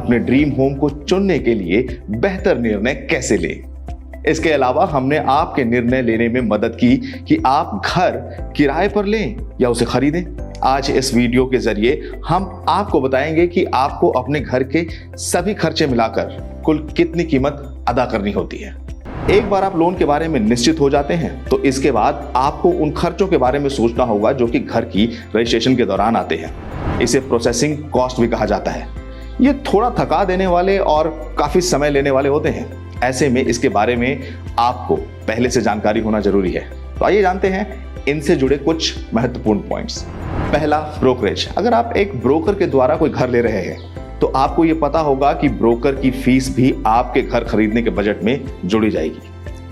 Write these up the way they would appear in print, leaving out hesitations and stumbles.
अपने dream home को चुनने के लिए बेहतर निर्णय कैसे लें। इसके अलावा हमने आपके निर्णय लेने में मदद की कि आप घर किराए पर लें या उसे खरीदें। आज इस वीडियो के जरिए हम आपको बताएंगे कि आपको अपने घर के सभी खर्चे मिलाकर कुल कितनी कीमत अदा करनी होती है। एक बार आप लोन के बारे में निश्चित हो जाते हैं तो इसके बाद आपको उन खर्चों के बारे में सोचना होगा जो कि घर की रजिस्ट्रेशन के दौरान आते हैं। इसे प्रोसेसिंग कॉस्ट भी कहा जाता है। ये थोड़ा थका देने वाले और काफी समय लेने वाले होते हैं। ऐसे में इसके बारे में आपको पहले से जानकारी होना जरूरी है। तो आइए जानते हैं इनसे जुड़े कुछ महत्वपूर्ण पॉइंट्स। पहला, ब्रोकरेज। अगर आप एक ब्रोकर के द्वारा कोई घर ले रहे हैं तो आपको यह पता होगा कि ब्रोकर की फीस भी आपके घर खरीदने के बजट में जोड़ी जाएगी।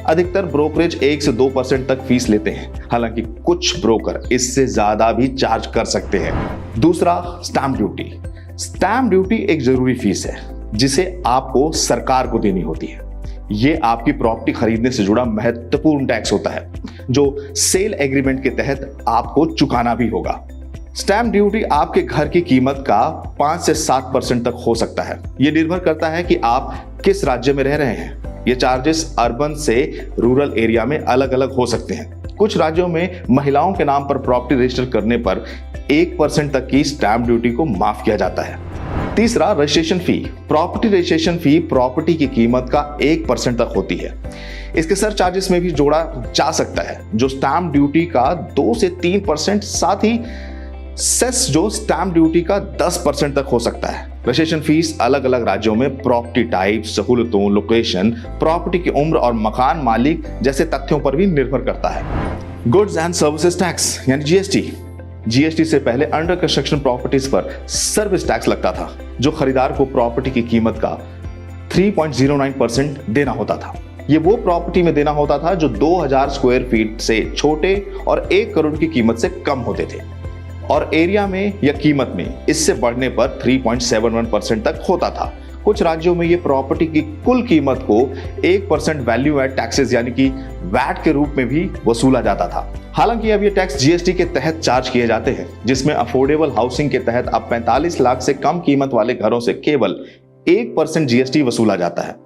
अधिकतर ब्रोकरेज 1 से 2% तक फीस लेते हैं, हालांकि कुछ ब्रोकर इससे ज्यादा भी चार्ज कर सकते हैं। दूसरा, स्टैंप ड्यूटी। स्टैंप ड्यूटी एक जरूरी फीस है जिसे आपको सरकार को देनी होती है। ये आपकी प्रॉपर्टी खरीदने से जुड़ा महत्वपूर्ण टैक्स होता है जो सेल एग्रीमेंट के तहत आपको चुकाना भी होगा। स्टैंप ड्यूटी आपके घर की कीमत का 5 से 7% तक हो सकता है। यह निर्भर करता है कि आप किस राज्य में रह रहे हैं। ये चार्जेस अर्बन से रूरल एरिया में अलग अलग हो सकते हैं। कुछ राज्यों में महिलाओं के नाम पर प्रॉपर्टी रजिस्टर करने पर 1% तक की स्टैंप ड्यूटी को माफ किया जाता है। तीसरा, registration fee. Property registration fee property की कीमत का 1% तक होती है। इसके सर चार्जेस में भी जोड़ा जा सकता है जो स्टैंप ड्यूटी का 2 से 3%, साथ ही सेस जो स्टैंप ड्यूटी का 10% तक हो सकता है। रजिस्ट्रेशन फीस अलग अलग राज्यों में प्रॉपर्टी टाइप, सहूलतों, लोकेशन, प्रॉपर्टी की उम्र और मकान मालिक जैसे तथ्यों पर भी निर्भर करता है। गुड्स एंड सर्विसेज टैक्स यानी जीएसटी। जीएसटी से पहले अंडर कंस्ट्रक्शन प्रॉपर्टीज पर सर्विस टैक्स लगता था जो खरीदार को प्रॉपर्टी की कीमत का 3.09% देना होता था। ये वो प्रॉपर्टी में देना होता था जो 2000 स्क्वायर फीट से छोटे और 1 करोड़ की कीमत से कम होते थे, और एरिया में या कीमत में इससे बढ़ने पर 3.71% तक होता था। कुछ राज्यों में ये प्रॉपर्टी की कुल कीमत को 1% वैल्यू एड टैक्सेस यानी कि वैट के रूप में भी वसूला जाता था। हालांकि अब ये टैक्स जीएसटी के तहत चार्ज किए जाते हैं, जिसमें अफोर्डेबल हाउसिंग के तहत अब 45 लाख से कम कीमत वाले घरों से केवल 1% जीएसटी वसूला जाता है।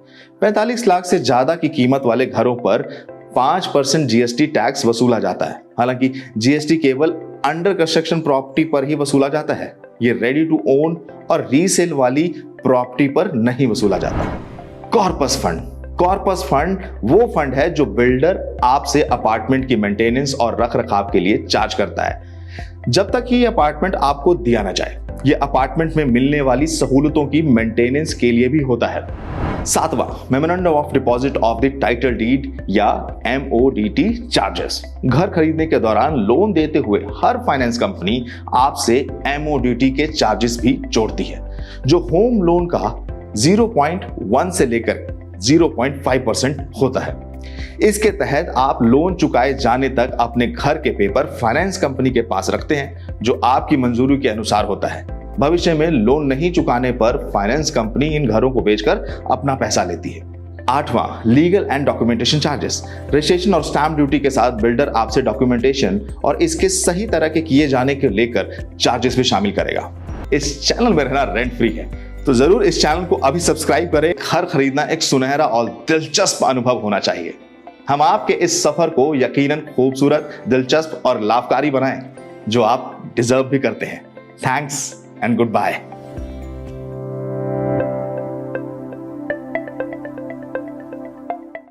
45 लाख से ज्यादा की कीमत वाले घरों पर 5% जीएसटी टैक्स वसूला जाता है। हालांकि जीएसटी केवल अंडर कंस्ट्रक्शन प्रॉपर्टी पर ही वसूला जाता है। ये रेडी टू ओन और रीसेल वाली प्रॉपर्टी पर नहीं वसूला जाता। Corpus fund. कॉर्पस फंड वो फंड है जो बिल्डर आपसे अपार्टमेंट की मेंटेनेंस और रखरखाव के लिए चार्ज करता है जब तक कि ये अपार्टमेंट आपको दिया ना जाए। ये अपार्टमेंट में मिलने वाली सहूलतों की मेंटेनेंस के लिए भी होता है। सातवां, memorandum of deposit of the title deed या MODT चार्जेस। घर खरीदने के दौरान लोन देते हुए हर फाइनेंस कंपनी आपसे MODT के चार्जेस भी जोड़ती है जो होम लोन का 0.1 से लेकर 0.5% होता है। इसके तहत आप लोन चुकाए जाने तक अपने घर के पेपर फाइनेंस कंपनी के पास रखते हैं जो आपकी मंजूरी के अनुसार होता है। भविष्य में लोन नहीं चुकाने पर फाइनेंस कंपनी इन घरों को बेचकर अपना पैसा लेती है। आठवां, legal and documentation charges. Registration और स्टैंप ड्यूटी के साथ बिल्डर आपसे डॉक्यूमेंटेशन और इसके सही तरह के किए जाने को लेकर चार्जेस भी शामिल करेगा। इस चैनल में रहना रेंट फ्री है, तो जरूर इस चैनल को अभी सब्सक्राइब करें। घर खरीदना एक सुनहरा और दिलचस्प अनुभव होना चाहिए। हम आपके इस सफर को यकीनन खूबसूरत, दिलचस्प और लाभकारी बनाएं जो आप डिजर्व भी करते हैं। Thanks and good bye.